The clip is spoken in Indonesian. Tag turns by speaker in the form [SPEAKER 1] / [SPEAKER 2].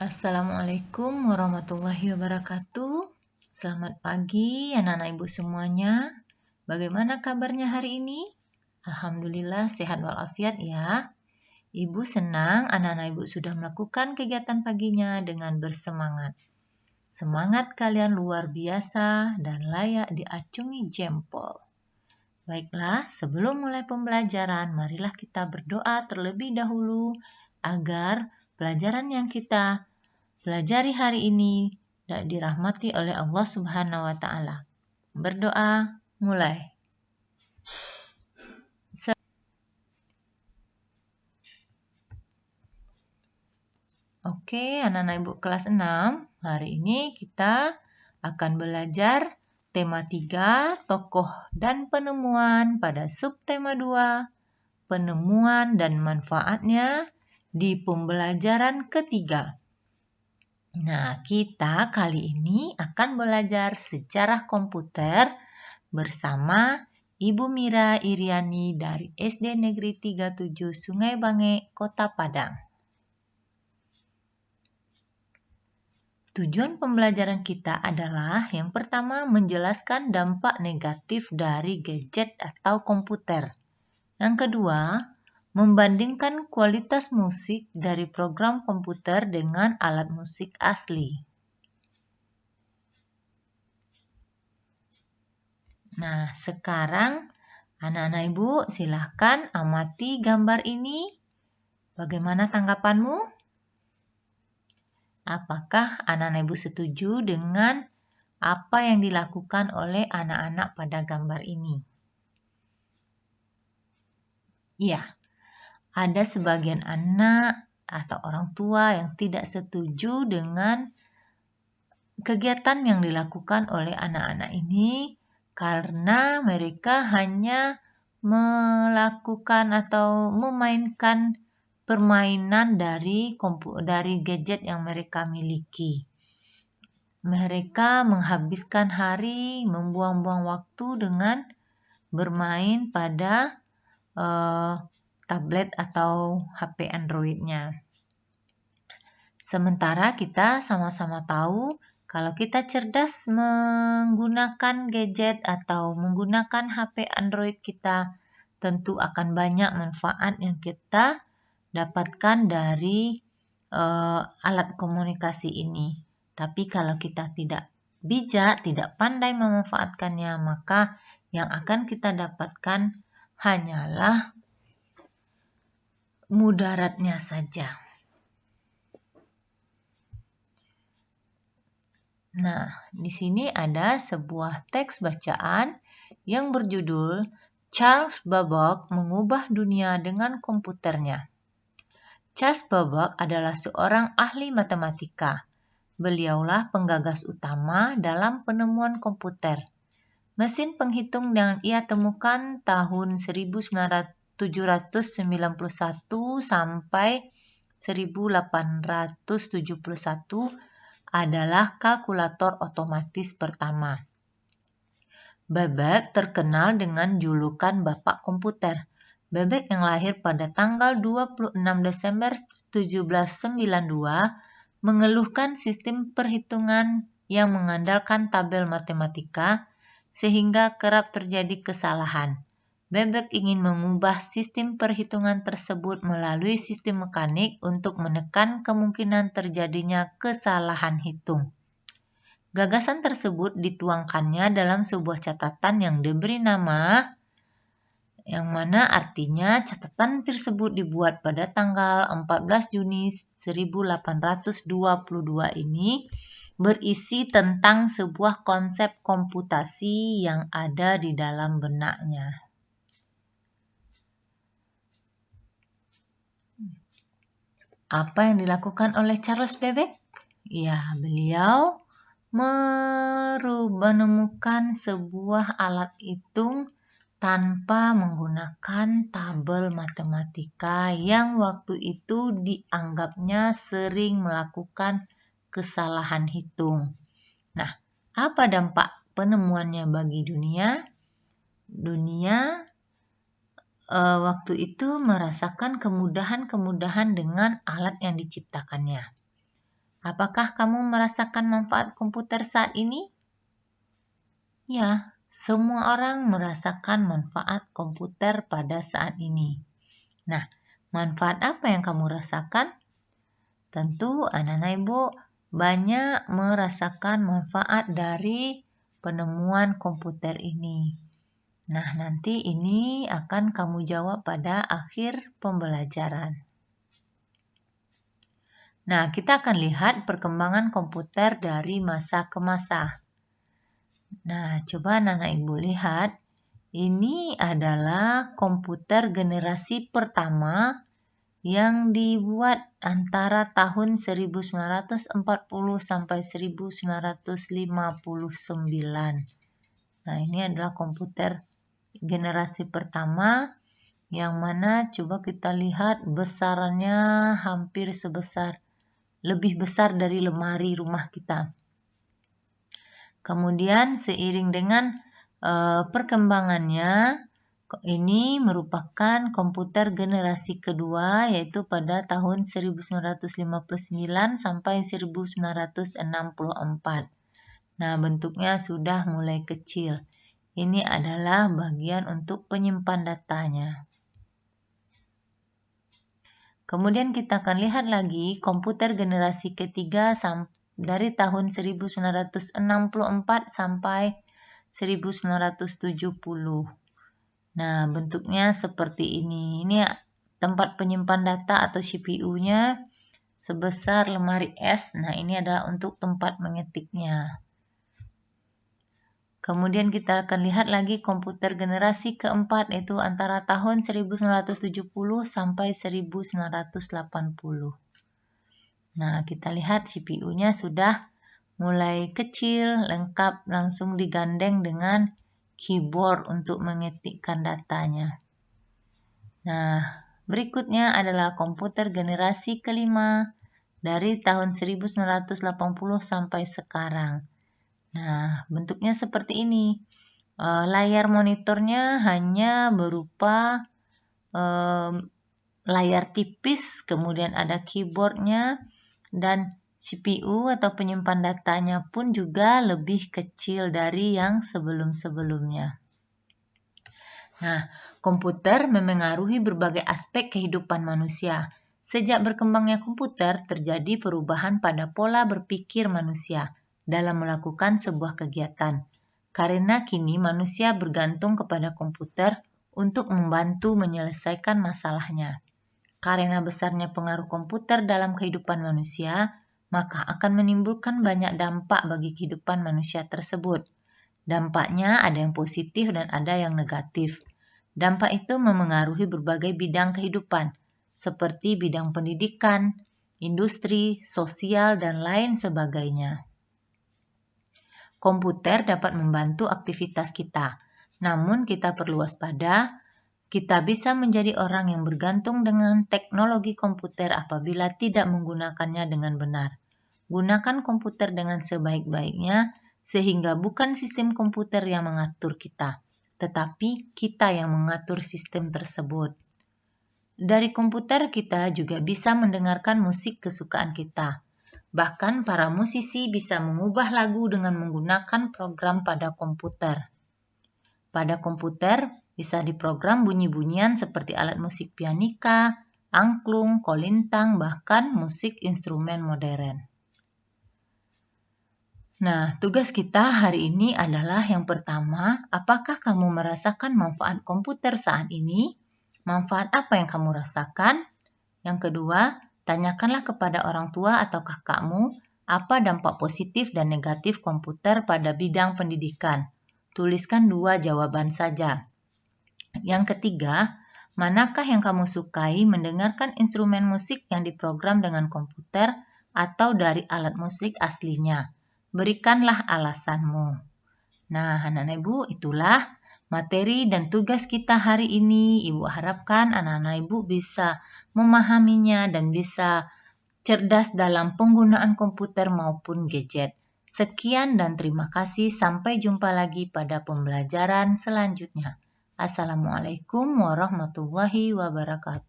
[SPEAKER 1] Assalamualaikum warahmatullahi wabarakatuh. Selamat pagi anak-anak ibu semuanya. Bagaimana kabarnya hari ini? Alhamdulillah sehat walafiat ya. Ibu senang anak-anak ibu sudah melakukan kegiatan paginya dengan bersemangat. Semangat kalian luar biasa dan layak diacungi jempol. Baiklah, sebelum mulai pembelajaran, marilah kita berdoa terlebih dahulu agar pelajaran yang kita pelajari hari ini dirahmati oleh Allah Subhanahu wa Ta'ala. Berdoa, mulai. Oke, anak-anak ibu kelas 6, hari ini kita akan belajar tema 3, tokoh dan penemuan pada subtema 2, penemuan dan manfaatnya di pembelajaran ketiga. Nah, kita kali ini akan belajar sejarah komputer bersama Ibu Mira Iriani dari SD Negeri 37 Sungai Bange, Kota Padang. Tujuan pembelajaran kita adalah yang pertama menjelaskan dampak negatif dari gadget atau komputer. Yang kedua, membandingkan kualitas musik dari program komputer dengan alat musik asli. Nah, sekarang anak-anak ibu silahkan amati gambar ini. Bagaimana tanggapanmu? Apakah anak-anak ibu setuju dengan apa yang dilakukan oleh anak-anak pada gambar ini? Ya, ada sebagian anak atau orang tua yang tidak setuju dengan kegiatan yang dilakukan oleh anak-anak ini karena mereka hanya melakukan atau memainkan permainan dari gadget yang mereka miliki. Mereka menghabiskan hari, membuang-buang waktu dengan bermain pada tablet atau HP Android-nya. Sementara kita sama-sama tahu kalau kita cerdas menggunakan gadget atau menggunakan HP Android kita, tentu akan banyak manfaat yang kita dapatkan dari alat komunikasi ini. Tapi kalau kita tidak bijak, tidak pandai memanfaatkannya, maka yang akan kita dapatkan hanyalah mudaratnya saja. Nah, di sini ada sebuah teks bacaan yang berjudul Charles Babbage mengubah dunia dengan komputernya. Charles Babbage adalah seorang ahli matematika. Beliaulah penggagas utama dalam penemuan komputer. Mesin penghitung yang ia temukan tahun 1791 sampai 1871 adalah kalkulator otomatis pertama. Babbage terkenal dengan julukan Bapak Komputer. Babbage yang lahir pada tanggal 26 Desember 1792 mengeluhkan sistem perhitungan yang mengandalkan tabel matematika sehingga kerap terjadi kesalahan. Babbage ingin mengubah sistem perhitungan tersebut melalui sistem mekanik untuk menekan kemungkinan terjadinya kesalahan hitung. Gagasan tersebut dituangkannya dalam sebuah catatan yang diberi nama, yang mana artinya catatan tersebut dibuat pada tanggal 14 Juni 1822 ini berisi tentang sebuah konsep komputasi yang ada di dalam benaknya. Apa yang dilakukan oleh Charles Babbage? Ya, beliau menemukan sebuah alat hitung tanpa menggunakan tabel matematika yang waktu itu dianggapnya sering melakukan kesalahan hitung. Nah, apa dampak penemuannya bagi dunia? Dunia waktu itu merasakan kemudahan-kemudahan dengan alat yang diciptakannya. Apakah kamu merasakan manfaat komputer saat ini? Ya, semua orang merasakan manfaat komputer pada saat ini. Nah, manfaat apa yang kamu rasakan? Tentu anak-anak ibu banyak merasakan manfaat dari penemuan komputer ini. Nah, nanti ini akan kamu jawab pada akhir pembelajaran. Nah, kita akan lihat perkembangan komputer dari masa ke masa. Nah, coba anak-anak ibu lihat. Ini adalah komputer generasi pertama yang dibuat antara tahun 1940 sampai 1959. Nah, ini adalah komputer generasi pertama yang mana coba kita lihat besarannya hampir lebih besar dari lemari rumah kita. Kemudian seiring dengan perkembangannya, ini merupakan komputer generasi kedua yaitu pada tahun 1959 sampai 1964. Nah, bentuknya sudah mulai kecil. Ini adalah bagian untuk penyimpan datanya. Kemudian kita akan lihat lagi komputer generasi ketiga dari tahun 1964 sampai 1970. Nah, bentuknya seperti ini. Ini tempat penyimpan data atau CPU-nya sebesar lemari es. Nah, ini adalah untuk tempat mengetiknya. Kemudian kita akan lihat lagi komputer generasi keempat yaitu antara tahun 1970 sampai 1980. Nah, kita lihat CPU-nya sudah mulai kecil, lengkap, langsung digandeng dengan keyboard untuk mengetikkan datanya. Nah, berikutnya adalah komputer generasi kelima dari tahun 1980 sampai sekarang. Nah, bentuknya seperti ini. Layar monitornya hanya berupa layar tipis, kemudian ada keyboardnya, dan CPU atau penyimpan datanya pun juga lebih kecil dari yang sebelum-sebelumnya. Nah, komputer memengaruhi berbagai aspek kehidupan manusia. Sejak berkembangnya komputer, terjadi perubahan pada pola berpikir manusia dalam melakukan sebuah kegiatan. Karena kini manusia bergantung kepada komputer untuk membantu menyelesaikan masalahnya. Karena besarnya pengaruh komputer dalam kehidupan manusia, maka akan menimbulkan banyak dampak bagi kehidupan manusia tersebut. Dampaknya ada yang positif dan ada yang negatif. Dampak itu memengaruhi berbagai bidang kehidupan, seperti bidang pendidikan, industri, sosial, dan lain sebagainya. Komputer dapat membantu aktivitas kita, namun kita perlu waspada. Kita bisa menjadi orang yang bergantung dengan teknologi komputer apabila tidak menggunakannya dengan benar. Gunakan komputer dengan sebaik-baiknya, sehingga bukan sistem komputer yang mengatur kita, tetapi kita yang mengatur sistem tersebut. Dari komputer kita juga bisa mendengarkan musik kesukaan kita. Bahkan para musisi bisa mengubah lagu dengan menggunakan program pada komputer. Pada komputer bisa diprogram bunyi-bunyian seperti alat musik pianika, angklung, kolintang, bahkan musik instrumen modern. Nah, tugas kita hari ini adalah yang pertama, apakah kamu merasakan manfaat komputer saat ini? Manfaat apa yang kamu rasakan? Yang kedua, tanyakanlah kepada orang tua atau kakakmu apa dampak positif dan negatif komputer pada bidang pendidikan. Tuliskan 2 jawaban saja. Yang ketiga, manakah yang kamu sukai mendengarkan instrumen musik yang diprogram dengan komputer atau dari alat musik aslinya? Berikanlah alasanmu. Nah, anak-anak ibu, itulah materi dan tugas kita hari ini. Ibu harapkan anak-anak ibu bisa memahaminya dan bisa cerdas dalam penggunaan komputer maupun gadget. Sekian dan terima kasih. Sampai jumpa lagi pada pembelajaran selanjutnya. Assalamualaikum warahmatullahi wabarakatuh.